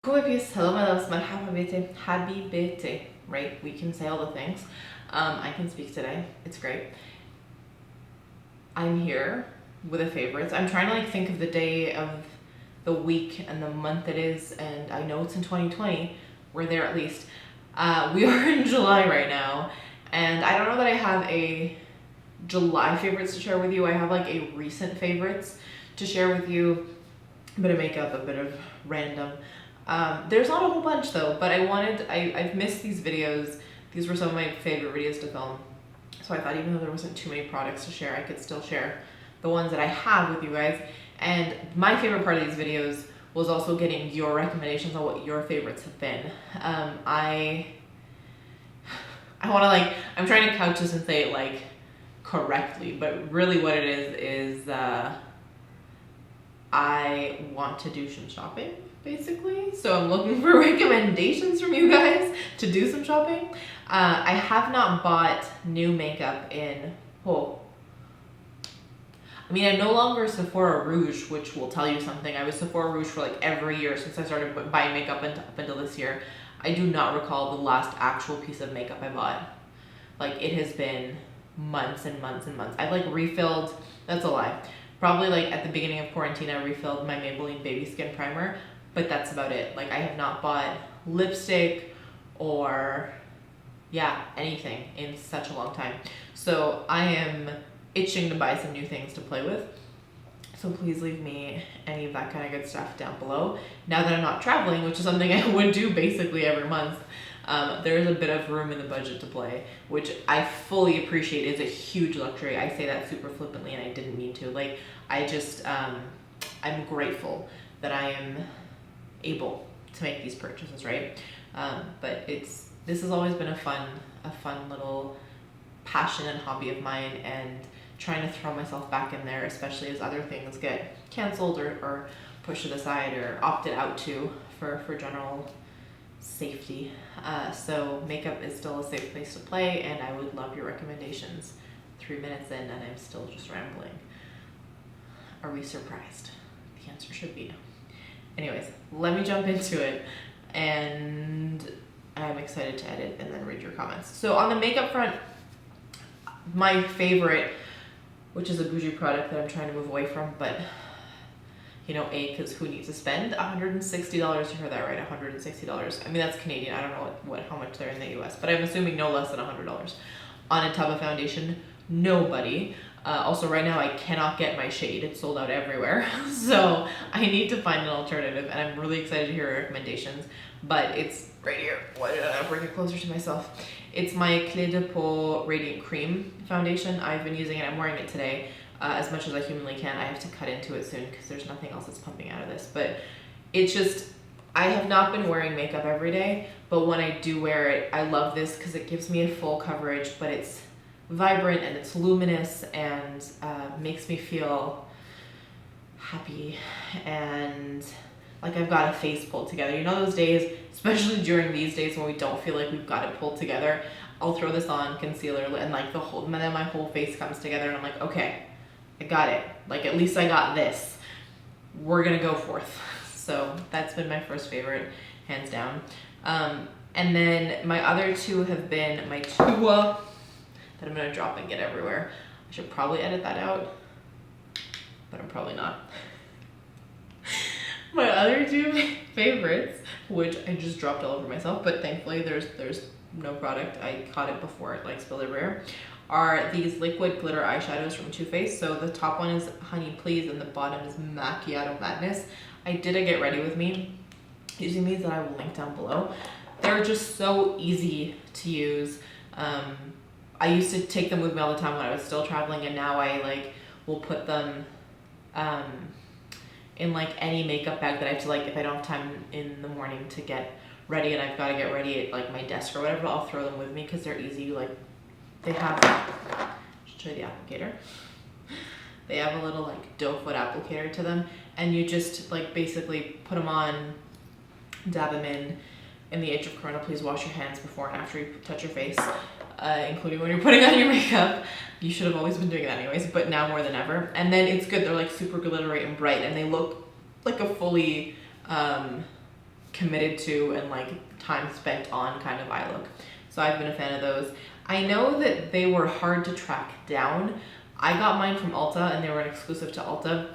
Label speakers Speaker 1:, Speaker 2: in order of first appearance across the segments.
Speaker 1: Coucou, hello my loves, Marhaba habibetey, right? We can say all the things. I can speak today. It's great. I'm here with a favorites. I'm trying to think of the day of the week and the month it is, and I know it's in 2020. We're there at least. We are in July right now, and I don't know that I have a July favorites to share with you. I have a recent favorites to share with you. A bit of makeup, a bit of random. There's not a whole bunch though, but I've missed these videos. These were some of my favorite videos to film. So I thought even though there wasn't too many products to share, I could still share the ones that I have with you guys. And my favorite part of these videos was also getting your recommendations on what your favorites have been. I want to I'm trying to couch this and say it correctly, but really what it is I want to do some shopping, basically. So I'm looking for recommendations from you guys to do some shopping. I have not bought new makeup in, I'm no longer Sephora Rouge, which will tell you something. I was Sephora Rouge for every year since I started buying makeup up until this year. I do not recall the last actual piece of makeup I bought. It has been months and months and months. I've refilled, that's a lie. Probably at the beginning of quarantine, I refilled my Maybelline Baby Skin Primer, but that's about it. I have not bought lipstick or, anything in such a long time. So I am itching to buy some new things to play with. So please leave me any of that kind of good stuff down below. Now that I'm not traveling, which is something I would do basically every month, there is a bit of room in the budget to play, which I fully appreciate. Is a huge luxury. I say that super flippantly and I didn't mean to. I'm grateful that I am able to make these purchases, right? But this has always been a fun little passion and hobby of mine, and trying to throw myself back in there, especially as other things get canceled or pushed to the side or opted out to for general safety. So makeup is still a safe place to play, and I would love your recommendations. 3 minutes in and I'm still just rambling. Are we surprised? The answer should be no. Anyways, let me jump into it, and I'm excited to edit and then read your comments. So on the makeup front, my favorite, which is a bougie product that I'm trying to move away from, but because who needs to spend $160? You heard that right, $160. That's Canadian. I don't know how much they're in the US, but I'm assuming no less than $100 on a tub of foundation. Nobody. Also right now I cannot get my shade. It's sold out everywhere. So I need to find an alternative, and I'm really excited to hear your recommendations. But it's right here. Why did I bring it closer to myself? It's my Clé de Peau Radiant Cream foundation. I've been using it. I'm wearing it today. As much as I humanly can. I have to cut into it soon because there's nothing else that's pumping out of this. But it's just, I have not been wearing makeup every day, but when I do wear it, I love this because it gives me a full coverage, but it's vibrant and it's luminous and makes me feel happy and I've got a face pulled together. Those days, especially during these days when we don't feel like we've got it pulled together, I'll throw this on, concealer, and then my whole face comes together and I'm like, okay, I got it. At least I got this. We're gonna go forth. So that's been my first favorite, hands down. And then my other two have been my two that I'm gonna drop and get everywhere. I should probably edit that out, but I'm probably not. My other two favorites, which I just dropped all over myself, but thankfully there's no product. I caught it before it spilled everywhere, are these liquid glitter eyeshadows from Too Faced. So the top one is Honey Please and the bottom is Macchiato Madness. I did a Get Ready With Me using these that I will link down below. They're just so easy to use. I used to take them with me all the time when I was still traveling, and now I will put them in any makeup bag that I have to if I don't have time in the morning to get ready and I've got to get ready at my desk or whatever, I'll throw them with me because they're easy. They have, I'll show you the applicator. They have a little doe foot applicator to them, and you just basically put them on, dab them in the age of Corona. Please wash your hands before and after you touch your face, including when you're putting on your makeup. You should have always been doing it anyways, but now more than ever. And then it's good. They're super glittery and bright, and they look like a fully committed to and like time spent on kind of eye look. So I've been a fan of those. I know that they were hard to track down. I got mine from Ulta and they were an exclusive to Ulta.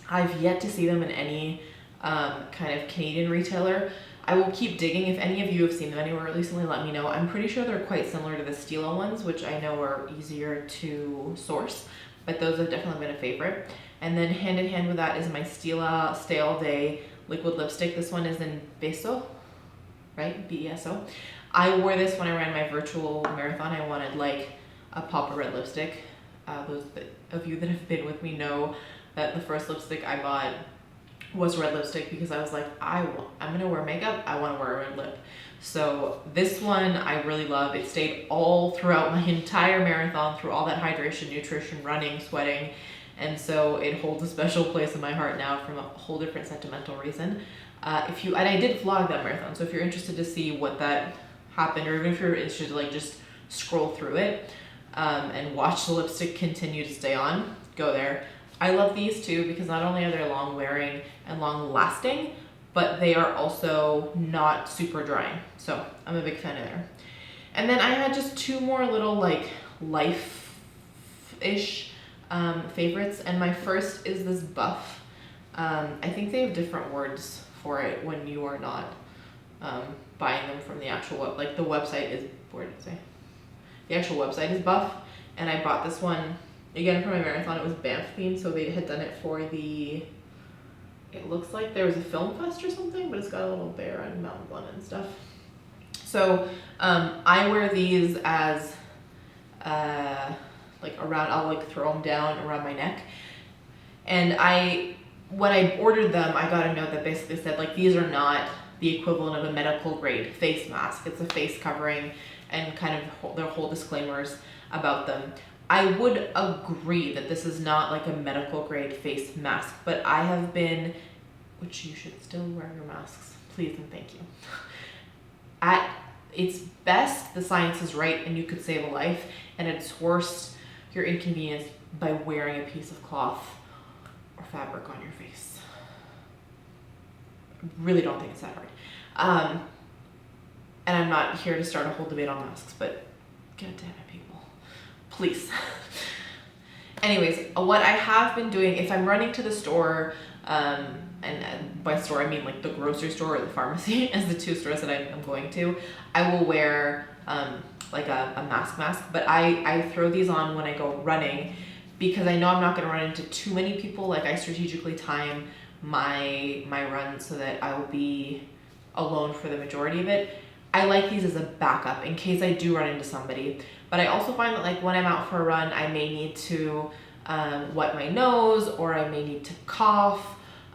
Speaker 1: I've yet to see them in any kind of Canadian retailer. I will keep digging. If any of you have seen them anywhere recently, let me know. I'm pretty sure they're quite similar to the Stila ones, which I know are easier to source, but those have definitely been a favorite. And then hand in hand with that is my Stila Stay All Day liquid lipstick. This one is in Beso, right? B-E-S-O. I wore this when I ran my virtual marathon. I wanted like a pop of red lipstick. Those of you that have been with me know that the first lipstick I bought was red lipstick because I was like, I'm gonna wear makeup, I wanna wear a red lip. So this one I really love. It stayed all throughout my entire marathon, through all that hydration, nutrition, running, sweating. And so it holds a special place in my heart now from a whole different sentimental reason. And I did vlog that marathon, so if you're interested to see what that happened, or even if you're interested to like just scroll through it and watch the lipstick continue to stay on, go there. I love these too because not only are they long wearing and long lasting, but they are also not super drying. So I'm a big fan of there. And then I had just two more little like life-ish favorites. And my first is this buff. I think they have different words for it when you are not buying them from the actual like the website is, where did it say? The actual website is Buff, and I bought this one again for my marathon. It was Banff themed, so they had done it for the, it looks like there was a film fest or something, but it's got a little bear and Mount Blunt and stuff. So I wear these as like around, I'll like throw them down around my neck. And when I ordered them, I got a note that basically said like, these are not the equivalent of a medical grade face mask. It's a face covering, and kind of their whole disclaimers about them. I would agree that this is not like a medical grade face mask, but I have been, which you should still wear your masks, please and thank you. At its best, the science is right and you could save a life, and at its worst, you're inconvenienced by wearing a piece of cloth or fabric on your face. I really don't think it's that hard. And I'm not here to start a whole debate on masks, but God damn it, people. Please. Anyways, what I have been doing, if I'm running to the store, and by store I mean like the grocery store or the pharmacy as the two stores that I'm going to, I will wear like a mask, but I throw these on when I go running because I know I'm not going to run into too many people. Like I strategically time my run so that I will be alone for the majority of it. I like these as a backup in case I do run into somebody, but I also find that like when I'm out for a run, I may need to wipe my nose, or I may need to cough,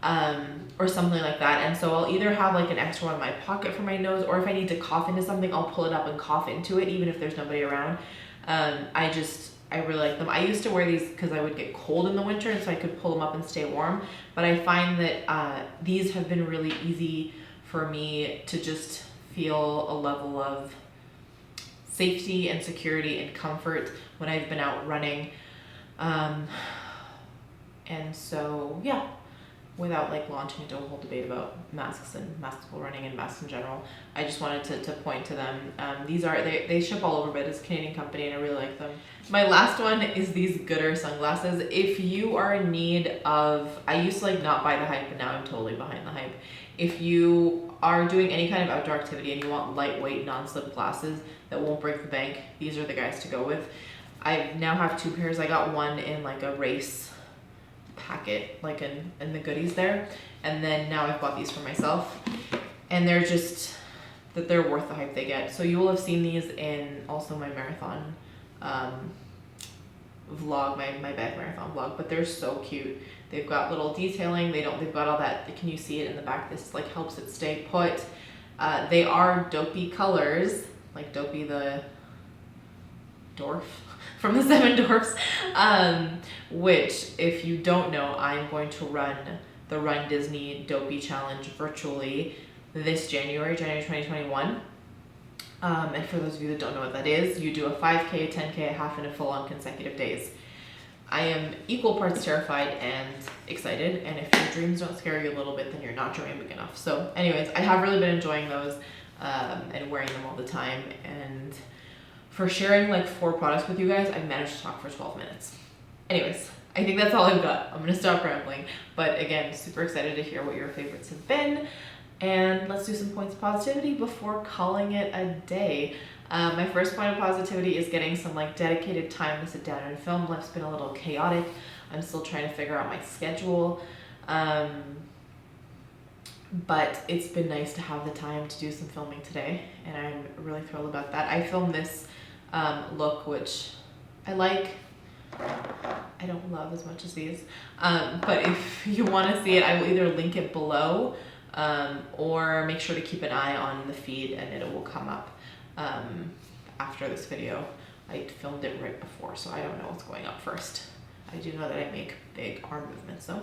Speaker 1: or something like that. And so I'll either have like an extra one in my pocket for my nose, or if I need to cough into something, I'll pull it up and cough into it, even if there's nobody around. I really like them. I used to wear these because I would get cold in the winter, and so I could pull them up and stay warm. But I find that these have been really easy for me to just feel a level of safety and security and comfort when I've been out running. And so, yeah, without like launching into a whole debate about masks and masks while running and masks in general, I just wanted to point to them. These are, they ship all over, but it's a Canadian company and I really like them. My last one is these Gooder sunglasses. If you are in need of, I used to like not buy the hype, but now I'm totally behind the hype. If you are doing any kind of outdoor activity and you want lightweight non-slip glasses that won't break the bank, these are the guys to go with. I now have two pairs. I got one in like a race packet, like in the goodies there, and then now I've bought these for myself, and they're just that they're worth the hype they get. So you will have seen these in also my marathon vlog, my bag marathon vlog, but they're so cute. They've got little detailing. They've got all that. Can you see it in the back? This like helps it stay put. They are Dopey colors, like Dopey the dwarf from the Seven Dwarfs, which if you don't know, I'm going to run the Run Disney Dopey Challenge virtually this January 2021. And for those of you that don't know what that is, you do a 5K, 10K, a half, and a full on consecutive days. I am equal parts terrified and excited, and if your dreams don't scare you a little bit, then you're not dreaming big enough. So anyways, I have really been enjoying those and wearing them all the time, and for sharing like 4 products with you guys, I managed to talk for 12 minutes. Anyways, I think that's all I've got. I'm gonna stop rambling, but again, super excited to hear what your favorites have been, and let's do some points of positivity before calling it a day. My first point of positivity is getting some like dedicated time to sit down and film. Life's been a little chaotic. I'm still trying to figure out my schedule. But it's been nice to have the time to do some filming today, and I'm really thrilled about that. I filmed this look, which I like. I don't love as much as these, but if you want to see it, I will either link it below or make sure to keep an eye on the feed, and it will come up after this video. I filmed it right before, so I don't know what's going up first. I do know that I make big arm movements though.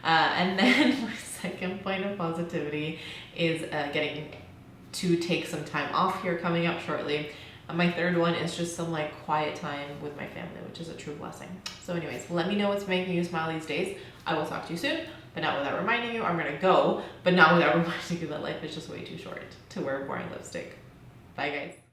Speaker 1: And then my second point of positivity is getting to take some time off here coming up shortly. My third one is just some like quiet time with my family, which is a true blessing. So anyways, let me know what's making you smile these days. I will talk to you soon, but not without reminding you, I'm gonna go, but not without reminding you that life is just way too short to wear boring lipstick. Bye guys.